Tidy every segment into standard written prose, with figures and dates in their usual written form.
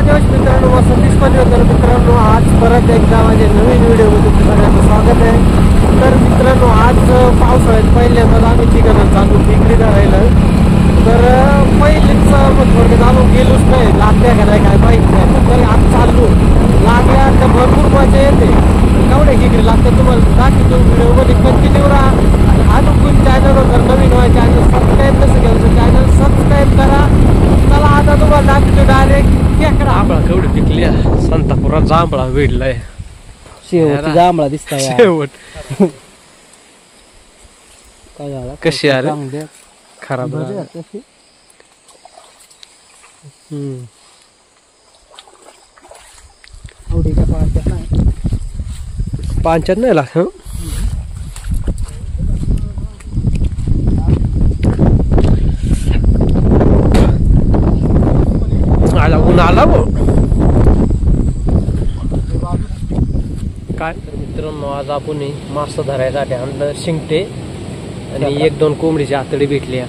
दिवस मित्रांनो, सतीश पनवेलकर मित्रांनो, आज परत एकदा माझ्या नवीन व्हिडिओमध्ये तुमचं सगळ्यांचं स्वागत आहे. तर मित्रांनो, आज पावसाळ्यात पहिल्यांदाच आम्ही चिकन चालू विक्री करायला. तर पहिलेच थोडक्यात आलो गेलोच नाही, लागत्या का नाही काय माहीत नाही. तर आज चाललो लागल्या तर भरपूर मजा येते. एवढे विक्री लागतात तुम्हाला दाखवतो व्हिडिओमध्ये, कंटिन्यू राहा. अजून चॅनलवर जर नवीन व्हाय चॅनल सबस्क्राईब नसेल केलं तर चॅनल सबस्क्राईब करा. चला आता तुम्हाला दाखवतो डायरेक्ट खेकडा. जांभळा केवढी पिकली संतापुरात जांभळा वेडलाय. शेवटी जांभळा दिसताय शेवट काय झालं कशी आली खराब पांच्यात नाही लागत. आला ऊन आला वो काय. तर मित्रांनो, आज आपण मासा धरायसाठी आणलं शिंगटे आणि 1-2 कोंबडीची आतडी भेटली.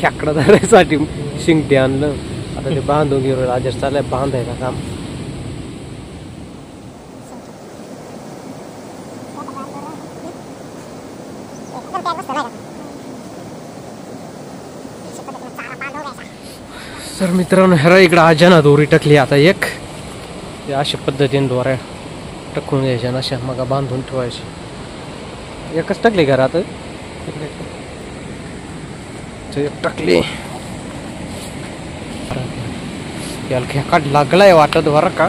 खेकडा धरायसाठी शिंगटे आणलं. आता ते बांधून घेऊन राजेश चाललाय बांधायला काम. तर मित्रांनो, ह्याला इकडं आजाना दोरी टाकली. आता एक अशा पद्धतीने दोऱ्या टाकून घ्यायच्या ना, अशा मग बांधून ठेवायची. एकच टाकली घरात, एक टाकली. याला खेकाड लागलाय वाटत बरं का.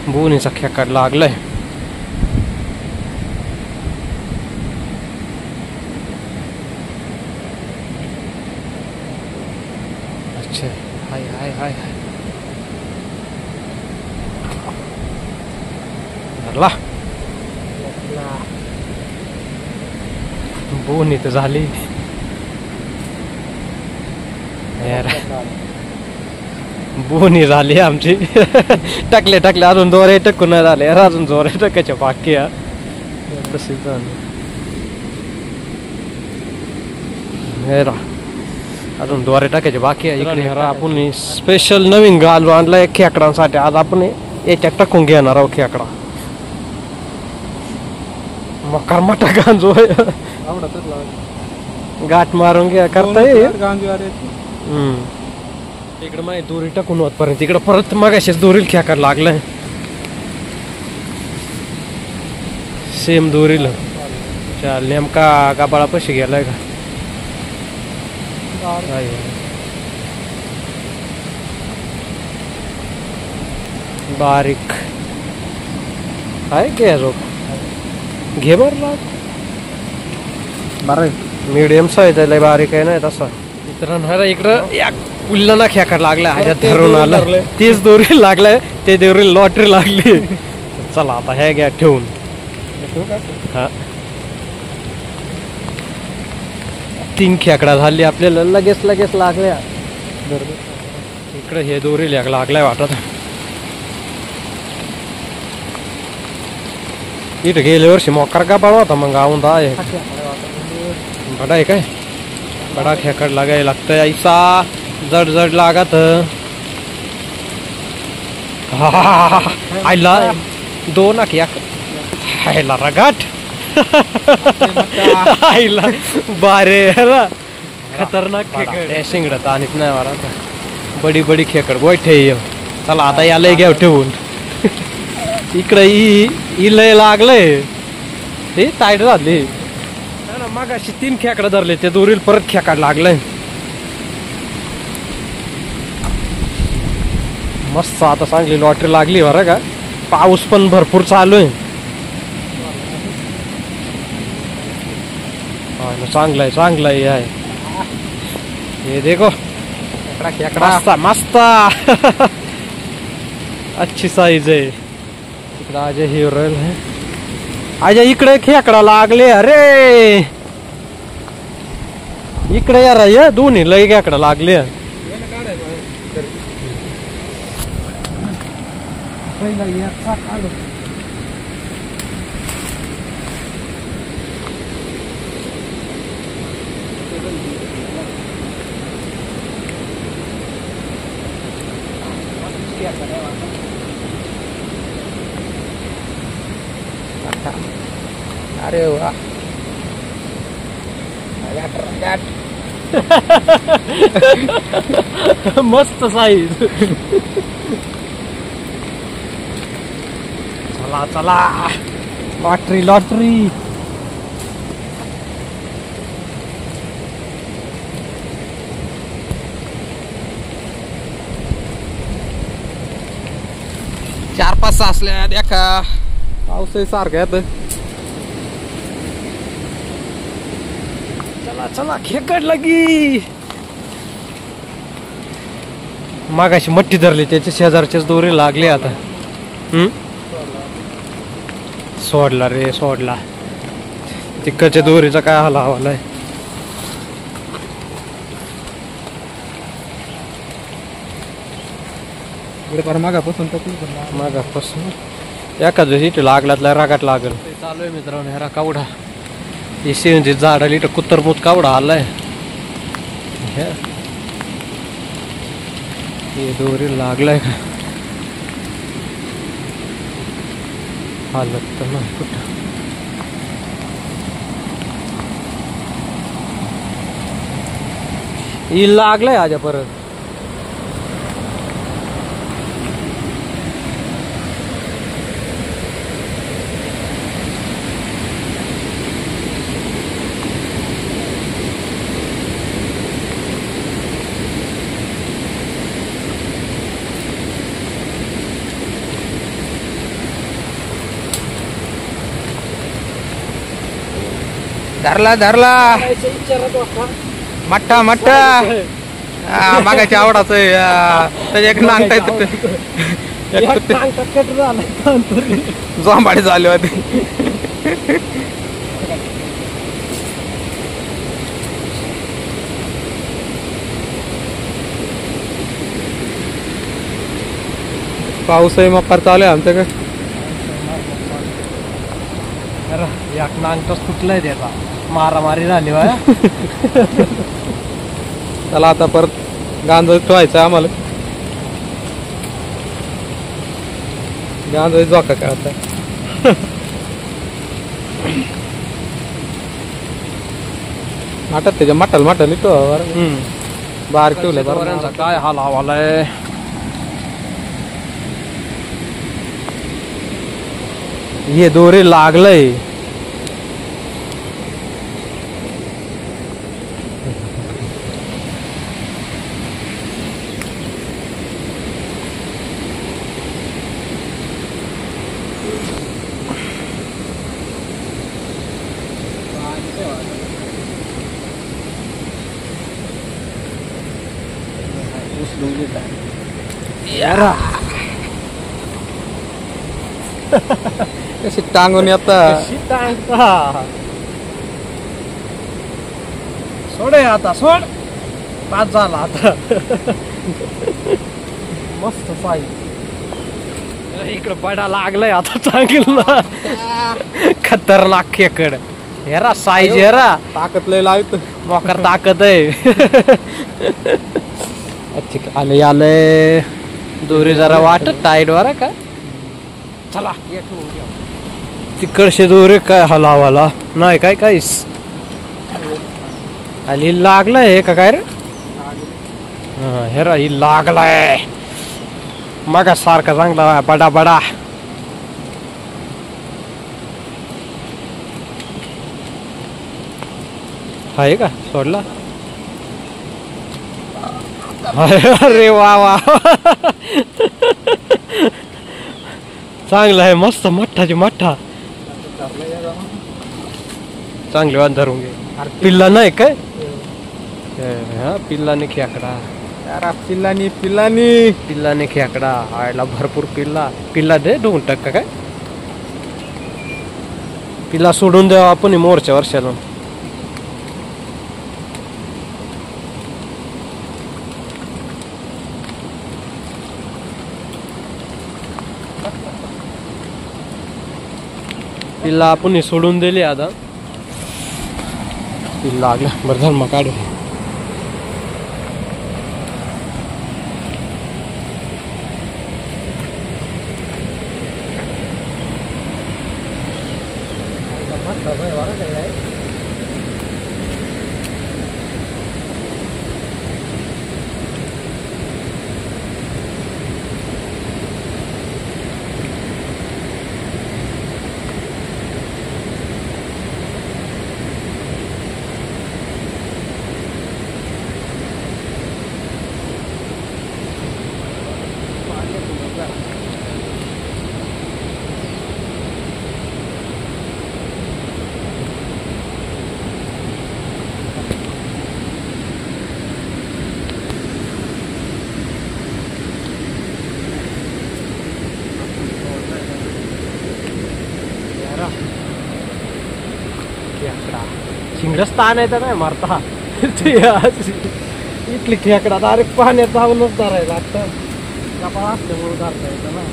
बोनीचा खेकाड लागलाय. अच्छा, हाय हाय हाय हाय धरला. बोनी तर झाली यार, बोनी झाली आमची. टाकले अजून दोरे टकून नाही झाले, अजून दोरे टाकायच्या बाकी आहे. तशीच अजून दोरे टाकायचे बाकी आहे. इकडे आपण स्पेशल नवीन गालू आणलाय खेकडांसाठी. आज आपण याच्यात टाकून घेणार आहोत खेकडा. मकर मटा गांजो गाठ मारून घ्या करता येईल. इकडे माहिती दोरी टाकून होत पर्यंत इकडे परत मग असेच दोरील खेकड लागलाय. सेम दोरील चाल नेमका गाबाळापाशी गेलाय का. बारीक आहे घे रोप घे बरं. मीडियम साईज आहे, बारीक आहे ना तसा. मित्रांनो, इकडं उल्लना खेकड लागलाय. ह्याच्यात धरून आलं तीच दोरी लागलाय, ते दोरी लॉटरी लागली. चला आता ह्या घ्या ठेवून. हा 3 खेकडा झाली आपल्याला लगेच लागल्या. इकडे हे दोरी लागलाय वाटत. इथं गेल्या वर्षी मोकार का बाळ होता मग औंदा आहे. बडा आहे काय, बडा खेकड लागायला लागतंय. ऐसा जड लागत. आयला 2 खायला रगाट. आईला बारे खतरनाक खेकड. शिंगडत आणत नाही मला बडी खेकड गोठे. चला आता याला घ्या ठेवून. इकडे लय लागलंय, हे टाईट झाली. मग अशी 3 खेकडा धरले, ते दोरील परत खेकड लागलंय. मस्त आता चांगली लॉटरी लागली बरं का. पाऊस पण भरपूर चालू आहे. चांगला आहे हे देखो खेकडा मस्त. अच्छी साईज आहे. इकडे आज हिरल है. आज इकडे खेकडा लागले. अरे इकडे यार दोन्ही लय खेकडा लागले. अरे वा मस्त साईज. चला चला लॉटरी लॉटरी. चार पाच सासल्या देखा पाऊस सारखं येत. चला चला खेकड लगी. मागाशी मट्टी धरली त्याच्या शेजारच्याच दोरी लागली आता. सोडला रे सोडला. तिकडच्या दोरीचा काय हाल हवालाय. मागापासून मागापासून एखाद्या इथे लागला रागात लागल. चालू आहे मित्रांनो ह्या कावडा. हे शेंजी झाडाला इथं कुत्तरमूत कावडा आलाय. हे दोरी लागलाय का हालत तर नाही कुठं. ही लागलाय आजा परत. धरला धरला मट्टा मट्टा. मागाच्या आवडाच त्याच्या एक नांगता जोंबाडी झाली होती. पाऊसही मकर चालू आहे आमच्याकडे. एक नांगताच तुटलाय त्याचा. मारामारी झाली बा. चला आता परत गांजळ ठेवायचं आम्हाला. गांजळ जोका काय आता. माटात त्याच्या मटल मटल येतो बाहेर ठेवलंय बरं. काय हाल हवालाय. हे दोरे लागलंय. यारा कशी टांगून येता. सोड आता सोड. पाच झाला आता. मस्त साई. इकडं बडा लागलाय आता चांगला. खतरनाक खेकड. हेरा साईज हेरा. ताकद लय लावत. मोकर ताकद आहे. अच्छा आले आले. दोरी जरा वाटत टाईट वर का. चला तिकडचे दोरे काय हलावाला नाही काय काहीच. आणि लागलाय का काय रे. हेरा ही लागलाय. मग सारखा चांगला बडा बडा. आहे का सोडला. अरे वा वा. चांगला आहे मस्त मठ्ठाची मठ्ठा. चांगले वाद धरून घे. पिल्ला नाही काय. हा पिल्लाने खेकडा. पिल्लानी पिल्लानी पिल्लाने खेकडा. आयला भरपूर पिल्ला. पिल्ला दे 2% काय. पिल्ला सोडून द्यावा आपण मोरच्या वर्षाला. पिल्ला आपण सोडून दिली आता. पिल्ला लागला बरं झालं मग काढ. शिंगडच ताणायचं नाही मारता इथली खेकडा डायरेक्ट पाण्यात जाऊनच धरायला लागतं कपाळ असल्यामुळे धरता येतं ना.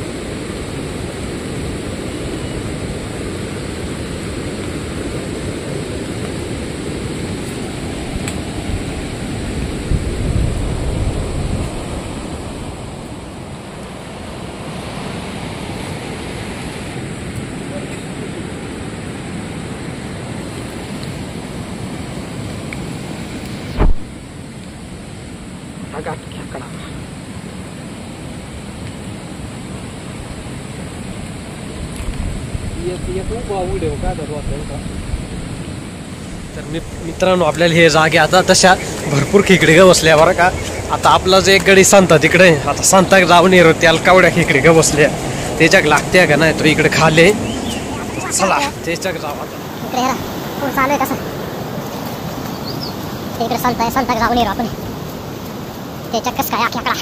खेकडा तर मित्रांनो आपल्याला हे जागे आता तशा भरपूर खेकडे ग बसल्या बरं का. आता आपला जे एक गडी सांगता तिकडे आता सांगता जाऊन येतो त्याला कावड्या खेकडे ग बसल्या त्याच्याक लागते का नाही तो इकडे खाले. चला त्याच्याक जाऊ आता. इकडे संताक जाऊन येतो आपण त्याच्यात कसं काय खेकडा.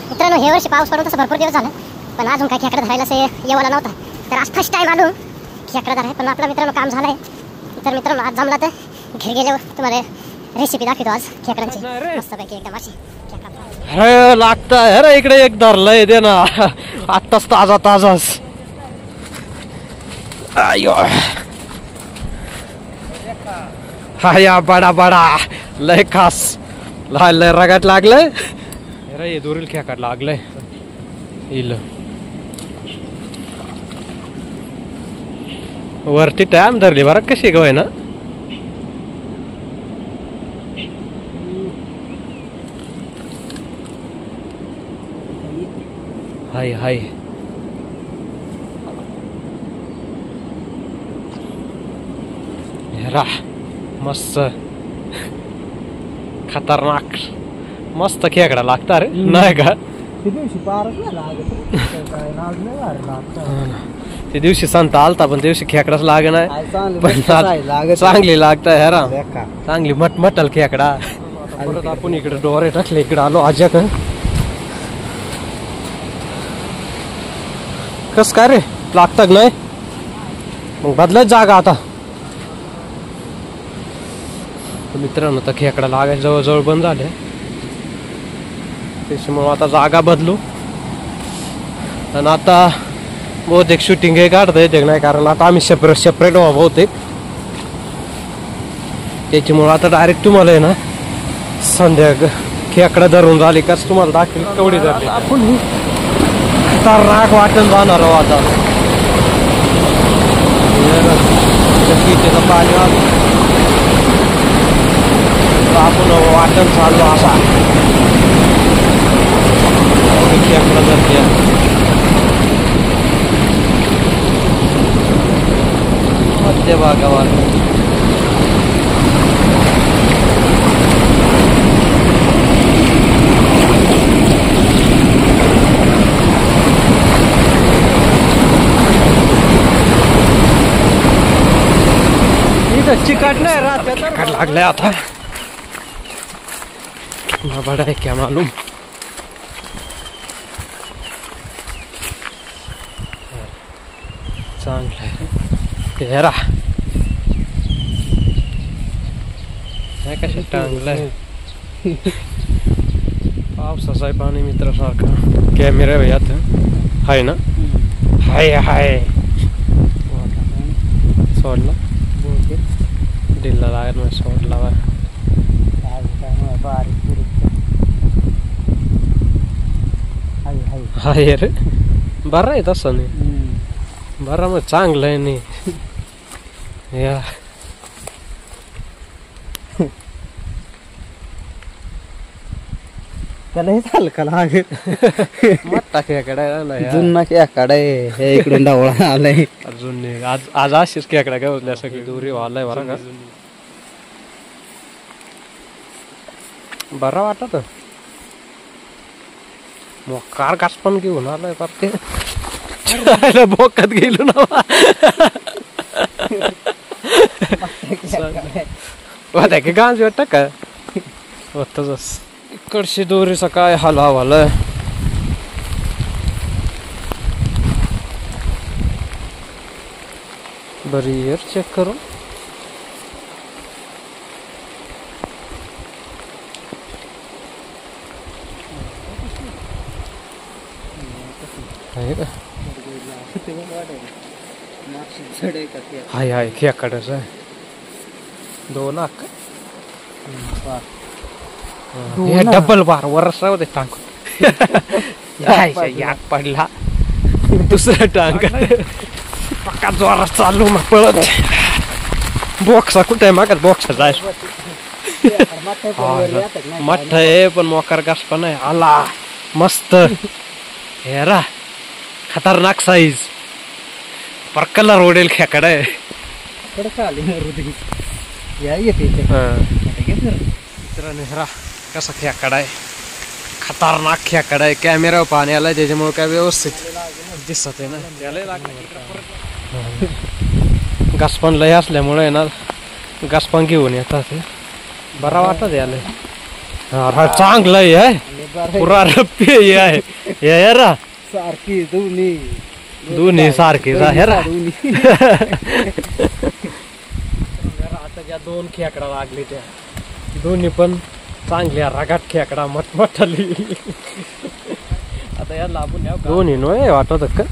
मित्रांनो हे वर्षी पाऊस पडून तसं भरपूर दिवस झालं पण अजून काय खेकडा धरायला येवाला नव्हता. तर आज फर्स्ट टाइम आलो खेकडा धराय पण आपला मित्रांनो काम झालंय. तर मित्रांनो आज जमला तर घरी गेल्यावर तुम्हाला रेसिपी दाखवतो आज खेकड्यांची मस्तपैकी एकदम अशी खेकडा. अरे लागतं अरे इकडे एक धरलंय दे ना आत्ताच ताजा ताजाच. अयो हा या बडा बडा लय खास लय रगात लागलंय अरे हे दोरील खेकाट लागलंय इल वरती टाइम धरली बरं कशी गवय ना. हाय हाय हेरा मस्त खतरनाक मस्त खेकडा लागता रे नाही का. ते दिवशी संता आलता पण दिवशी खेकडाच लागे नाही पण चांगली लागताय हेरा चांगली मटमटल खेकडा. परत आपण इकडे डोरे टाकले इकडे आलो आज्याक. कस काय रे लागतात नाही मग बदलच जागा आता. मित्रांनो तर खेकडा लागायला जवळजवळ बंद झाले त्याच्यामुळे आता जागा बदलू आणि आता बहुतेक शूटिंग हे काढता येते नाही कारण आता आम्ही सेपरेट व्हा बहुतेक त्याच्यामुळे आता डायरेक्ट तुम्हाला आहे ना संध्या खेकडा धरून झाली कस तुम्हाला दाखवेल तेवढी धरली. आपण खतरनाक वाटण जाणार आहोत आता पाणी आपण वाटण चाललो असा खेकडा धरते. मध्य भागावर चिकट नाही राहत लागलंय आता बड़ा है क्या मालूम. चांगलं आहे तेरा कशा टांगलंय पावसाचं आहे पाणी मित्रासारखं. कॅमेरा यात आहे ना हाय हाय सोडला दिल्ला लागत नाही सोडला बा. हाय रे बरं आहे तसं नाही बरं मग चांगलं आहे नाही या त्याला हे चाल का लागेल मोठा खेकडा जुना खेकडा हे इकडून डावळा आलाय अजून आज आज अशीच खेकडा गवतल्या सगळी दोरी वालाय बरं का. बरं वाटत मोकार कास पण घेऊन आलाय पार्टी बोकात गेलो ना होत्या की गांज वाटत का होतच इकडची दोरीचा काय हाल हवालय. बरी चेक करू आहे का हाय हाय खेकड्याच आहे 2 लाख हे डबल बार वरस राहू दे टांग याक पडला दुसरा टांग पक्का जोरात चालू मग पळत बॉक्सा कुठे आहे मागत बॉक्स जाय मठ आहे पण मोकार घास पण आहे आला मस्त हेरा खतरनाक साईज पर कलर ओढेल खेकडा आहे मित्रांनो हेरा कसा खेकडा आहे खतरनाक खेकडा आहे कॅमेरा पाणी आलाय त्याच्यामुळे काय व्यवस्थित दिसत आहे ना घासपण लय असल्यामुळे ना घासपण घेऊन येतात बरा वाटत याला चांगलं आहे पुरा रप्पी आहे हेरा सारखी दोन्ही सारखीच आहे रा आता ज्या 2 खेकडा लागली त्या दोन्ही पण चांगल्या रगाट खेकडा मटमटली आता या लाभून दोन्ही नव्हे वाटत का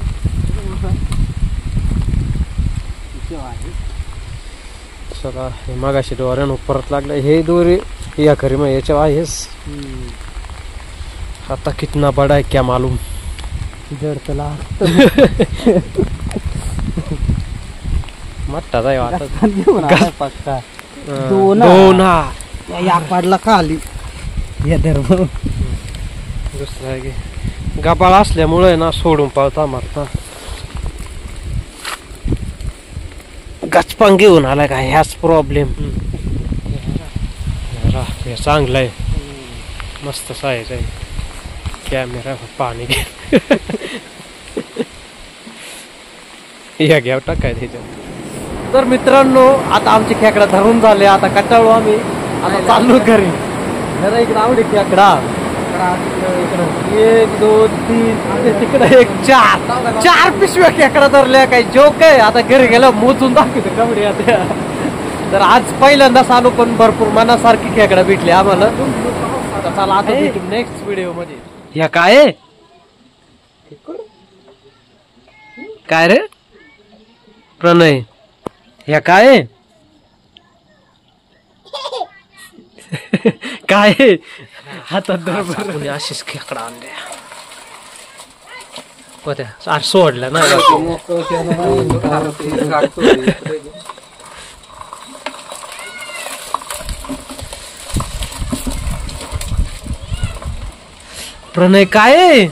चला हे मगाशी दोऱ्यानं परत लागलं हे दोरी या खरी मग याच्या आहेस आता कितना बड़ा है क्या मालूम जड चला मट्टा जाय वाटत पक्का दोन या पाडला खाली या धर्म दुसरं आहे की गबाळ असल्यामुळे ना सोडून पावता मारता गचपांग घेऊन आला का ह्याच प्रॉब्लेम चांगलं आहे मस्त साईज आहे कॅमेरा पाणी या घ्याव टाकाय त्याच्यात तर मित्रांनो आता आमचे खेकडा धरून झाले आता कंटाळू आम्ही आता चाललो घरी जरा इकडे आवडे खेकडा 1 2 3 तिकडे 1 4 पिशव्या खेकडा धरल्या काही जोक आहे आता घरी गेलं मोजून दाखवते कबड्डी आता तर आज पहिल्यांदाच आलो पण भरपूर मनासारखी खेकडा भेटली आम्हाला आता चला आता भेटू नेक्स्ट व्हिडिओ मध्ये या काय काय रे प्रणय या काय काय हातात धर अशीच खेकडा आणल्या होत्या सोडल्या ना प्रणय काय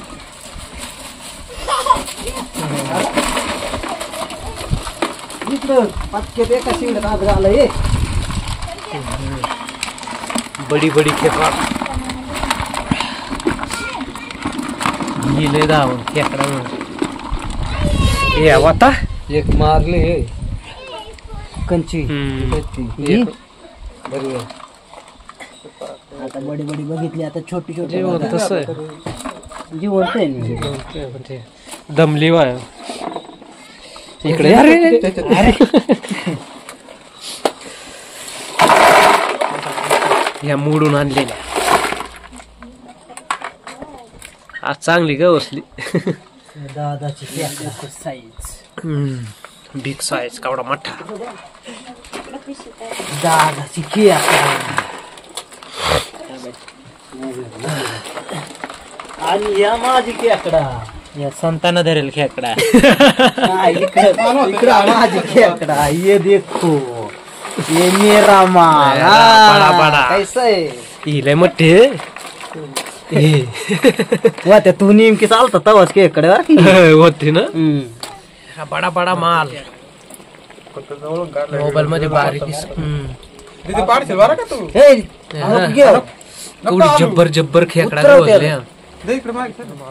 बड़ी बड़ी खेकडा ले दाव खेकडा ये वाता एक मारले कंची आता बडी बडी बघितली आता छोटी छोटी जिवंत आहे दमली वाय इकडे अरे या मोडून आणलेल्या आज चांगली गवसली दादाची साईज बिग साईज कावडा मोठा दादाची खेकडा आणि या माझी खेकडा या संतांना धरेल खेकडा इकडा माझी खेकडा ये देखो ये मेरा माल बड़ा बड़ा कैसा है इले मोठे वा त्या तू नेमकी चालता तवाच खेकडे होती ना बडा बडा माल मोबाईल मध्ये बारीक जब्बर जब्बर खेकडा गवसले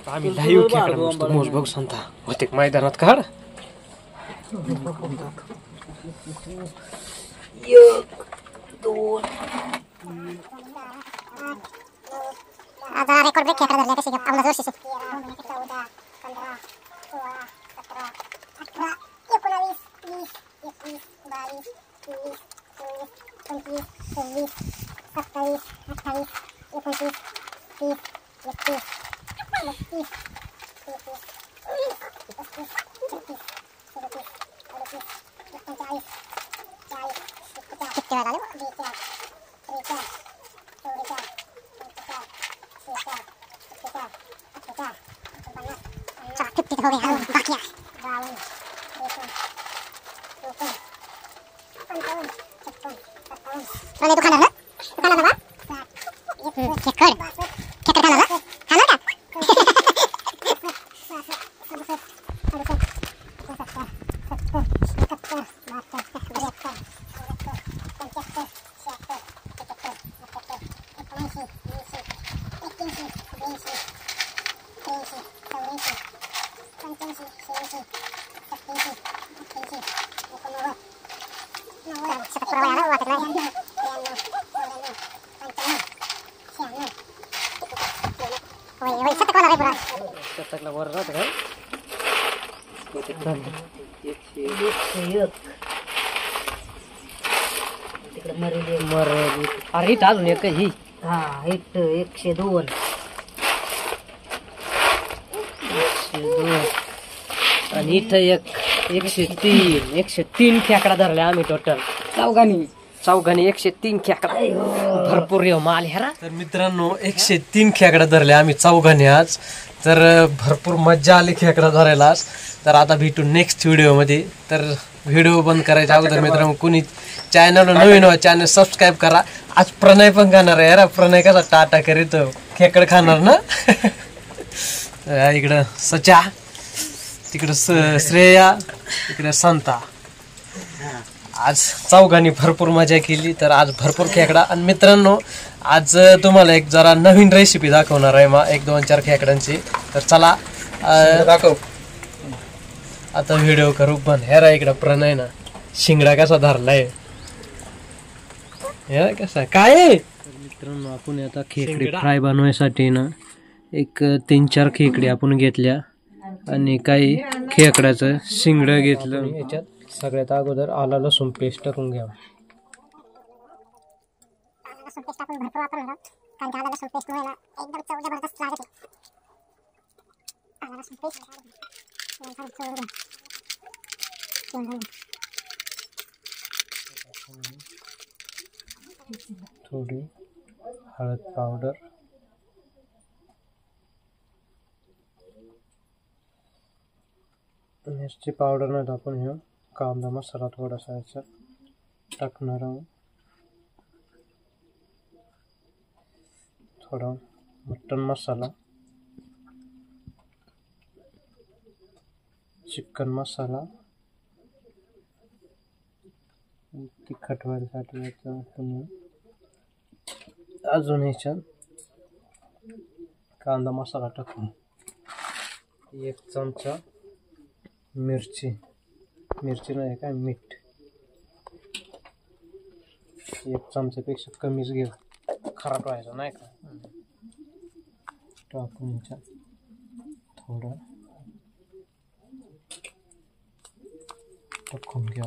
आम्ही लाईव्ह खेकडा नुसतं मोज बघ सांगता होते मैदानात काढ आता रेकॉर्ड ब्रेक खेकडा धरल्या कशी अंदाज वर्षी 14 15 16 17 18 19 20 21 22 23 24 25 26 27 28 29 30 31 32 33 34 35 शतकला वर राहतं का अरे अजून एक ही 102 आणि इथं 103 खेकडा धरल्या आम्ही टोटल चौघांनी 103 खेकडा भरपूर येऊ माल ह्याला. तर मित्रांनो 103 खेकडा धरल्या आम्ही चौघांनी आज. तर भरपूर मज्जा आली खेकडा धरायला आज. तर आता भेटू नेक्स्ट व्हिडिओ मध्ये. तर व्हिडिओ बंद करायच्या अगोदर मित्रांनो कुणी चॅनल नवीन हो चॅनल सबस्क्राईब करा. आज प्रणय पण खाणार आहे यार. प्रणय कसा टाटा करीत खेकड खाणार ना. इकडं सचा, तिकडं श्रेया, इकडे संता. आज चौघांनी भरपूर मजा केली. तर आज भरपूर खेकडा. आणि मित्रांनो आज तुम्हाला एक जरा नवीन रेसिपी दाखवणार आहे 1-2-4 खेकड्यांची. तर चला दाखव. आता व्हिडिओ करू पण ह्यारा इकडं प्रणय ना शिंगडा कसा धरलाय कसा काय. मित्रांनो आपण आता खेकडी फ्राय बनवायसाठी ना एक 3-4 खेकडी आपण घेतल्या आणि काही खेकड्याचं शिंगडं घेतलं. याच्यात सगळ्यात अगोदर आला लसूण पेस्ट टाकून घ्या. थोडी हळद पावडर, मिरची पावडर नाही टाकून हे कांदा मसाला थोडासा याच्यात टाकणार आहोत. थोडा मटन मसाला, चिकन मसाला, तिखट व्हायसाठी अजून ह्याच्यात कांदा मसाला टाकून 1 चमचा मिरची नाही काय मीठ 1 चमच्यापेक्षा कमीच घे, खराब व्हायचं नाही का. टाकून ह्याच्यात थोडं टाकून घ्या.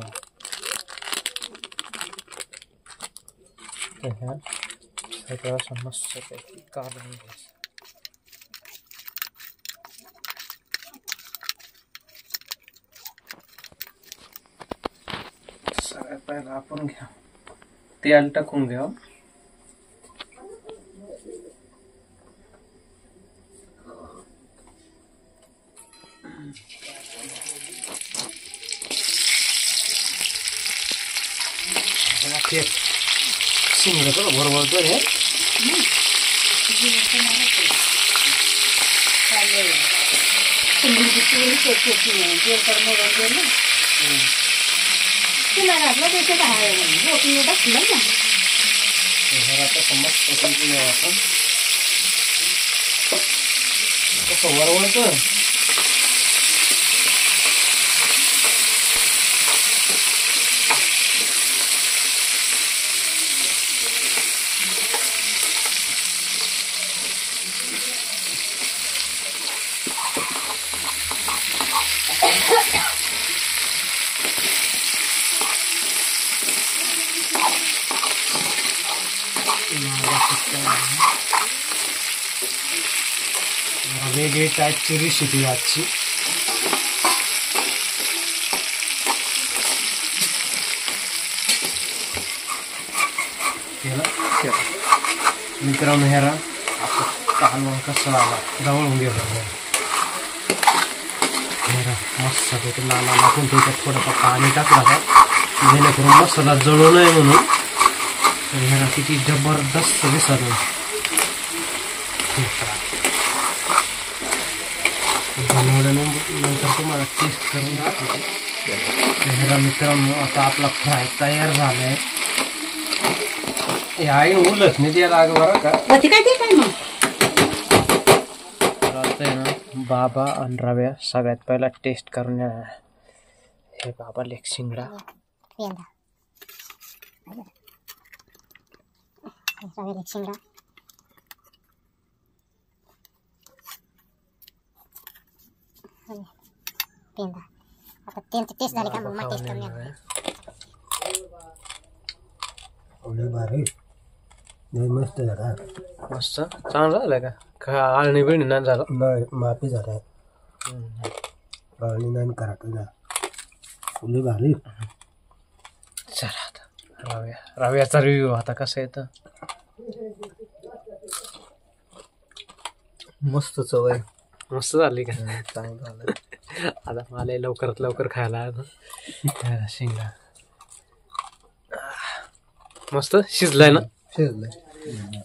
ह्या सगळं असं मस्तपैकी काढून घ्यायचं. सगळ्यात पहिला आपण घ्या तेल टाकून घ्या. शिंगडं कसं भरभरतो हे. कसं वरवळतं वेगळी टाईपची रेसिपी आजची. मित्रांनो ह्याला कालवा कसा आला जवळून गेला मस्त लाला लागून त्याच्यात थोडासा पाणी टाकला का जेणेकरून मसाला जळू नये म्हणून. तर ह्याला किती जबरदस्त दिसत बनवल्यानंतर तुम्हाला टेस्ट करून दाखवतो. ह्याला मित्रांनो आता आपला फ्राय तयार झालाय. हे आहे उलट नाही द्यायला लाग बरं का. चालतंय ना. बाबा आणि रव्या सगळ्यात पहिला टेस्ट करून येणार. हे बाबा लेग शिंगडा शिंगडा पेंदा. आता त्यांची टेस्ट झाली का मग टेस्ट करून येणार. मस्त झाला. मस्त चांगलं झालं का आळणी बिळणी नाही झालं. माफी झाला आणि नाही करा तुला फुले भारी. चला आता रव्याचा रिव्ह्यू आता कसं येतं. मस्त चव आहे. मस्त झाली का. चांगलं झालं. आता मला लवकरात लवकर खायला शिंगडा मस्त शिजलाय ना.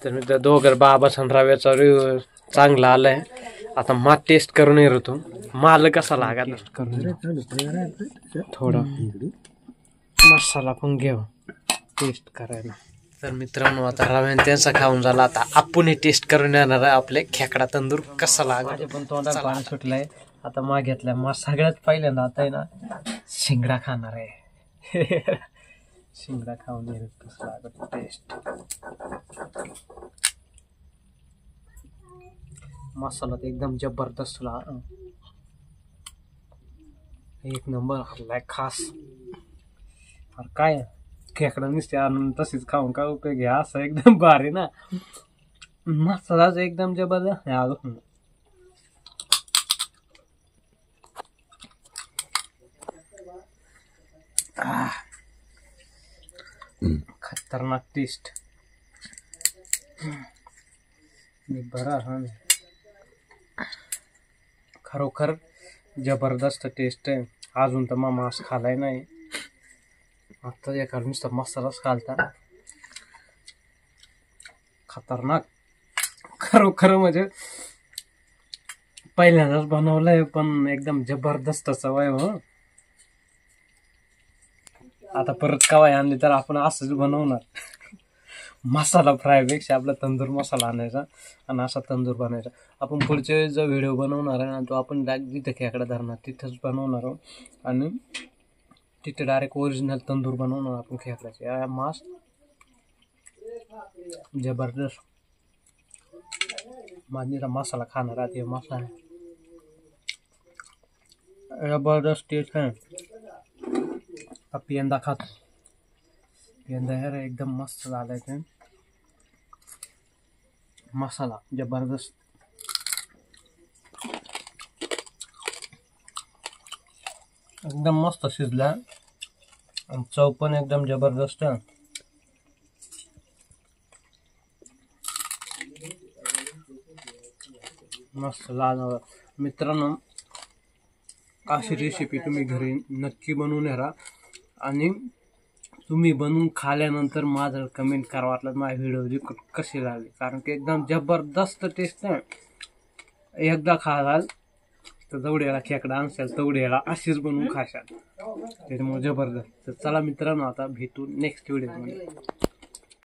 तर मी त्या दोघं बाबा रव्याचा रिव्ह्यू चांगला आलाय. आता मा टेस्ट करून येतो माल कसा लागा टेस्ट करून थोडा मसाला पण घेऊ टेस्ट करायला. तर मित्रांनो आता रव्याने त्यांचा खाऊन झाला. आता आपण टेस्ट करून येणार आहे आपले खेकडा तंदूर कसा लागा. पण तोंडात पाणी सुटलंय. आता मा घेतलाय मा सगळ्यात पहिल्यांदा आता आहे ना शिंगडा खाणार आहे. शिंगडा खाऊन येईल कसं लागत टेस्ट. मसाला तर एकदम जबरदस्त एक नंबर हल्लाय खास. अरे काय खेकडा नुसते आणून तशीच खाऊन काय उपयोग घ्या. असं एकदम भारी ना मसालाच एकदम जबरदस्त. खतरनाक टेस्ट बरा. हा खरोखर जबरदस्त टेस्ट आहे. अजून तर मग मांस खालाय नाही. आता एका नुसता मसालाच खालता. खतरनाक खरोखर म्हणजे पहिल्यांदाच बनवलंय पण एकदम जबरदस्त सवय हो. आता परत कवाय आणली तर आपण असंच बनवणार. मसाला फ्राय पेक्षा आपला तंदूर मसाला आणायचा आणि असा तंदूर बनायचा. आपण पुढच्या वेळेस जो व्हिडिओ बनवणार आहे ना तो आपण जिथे खेकडा धरणार तिथंच बनवणार आहोत आणि तिथे डायरेक्ट ओरिजिनल तंदूर बनवणार आपण खेकड्याचे. मास जबरदस्त. माझीचा मसाला खाणार आहे मसाला जबरदस्त टेस्ट आहे. पेंदा खातो. पेंदा यार एकदम मस्त झालाय ते. मसाला जबरदस्त. एकदम मस्त शिजला आणि चव पण एकदम जबरदस्त. मस्त लागलं. मित्रांनो अशी रेसिपी तुम्ही घरी नक्की बनवून या आणि तुम्ही बनवून खाल्यानंतर माझं कमेंट करा वाटलं माझ्या व्हिडिओ कशी लागली. कारण की एकदम जबरदस्त टेस्ट आहे. एकदा खालाल तर जेवढ्याला खेकडा आणशाल तेवढ्याला अशीच बनवून खाशाल. त्याच्यामुळे जबरदस्त. तर चला मित्रांनो आता भेटू नेक्स्ट व्हिडिओमध्ये.